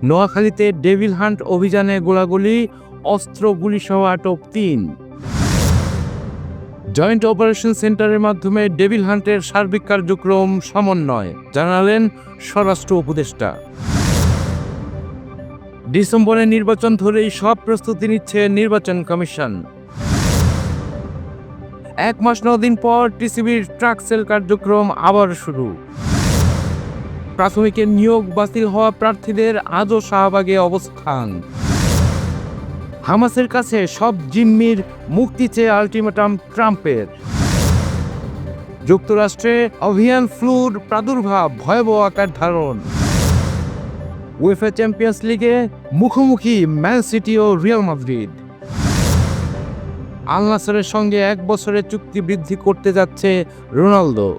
নোয়াখালীতে devil hunt অভিযানে গোলাগুলি, অস্ত্র গুলিসহ আটক ৩। জয়েন্ট অপারেশন সেন্টারের মাধ্যমে ডেভিল হান্টের সার্বিক কার্যক্রম সমন্বয়, জানালেন স্বরাষ্ট্র উপদেষ্টা। ডিসেম্বরের নির্বাচন ধরেই সব প্রস্তুতি নিচ্ছে নির্বাচন কমিশন। ১ মাস ৯ দিন পর টিসিবির ট্রাক সেল কার্যক্রম আবার শুরু। প্রাথমিকের নিয়োগ বাতিল হওয়া প্রার্থীদের আজও শাহবাগে অবস্থান। হামাসের কাছে সব জিম্মির মুক্তি চেয়ে আলটিমেটাম ট্রাম্পের। যুক্তরাষ্ট্রে এভিয়ান ফ্লুর প্রাদুর্ভাব ভয়াবহ আকার ধারণ। উয়েফা চ্যাম্পিয়ন্স লিগে মুখোমুখি ম্যান সিটি ও রিয়াল মাদ্রিদ। আল নাসরের সঙ্গে ১ বছরের চুক্তি বৃদ্ধি করতে যাচ্ছে রোনালদো।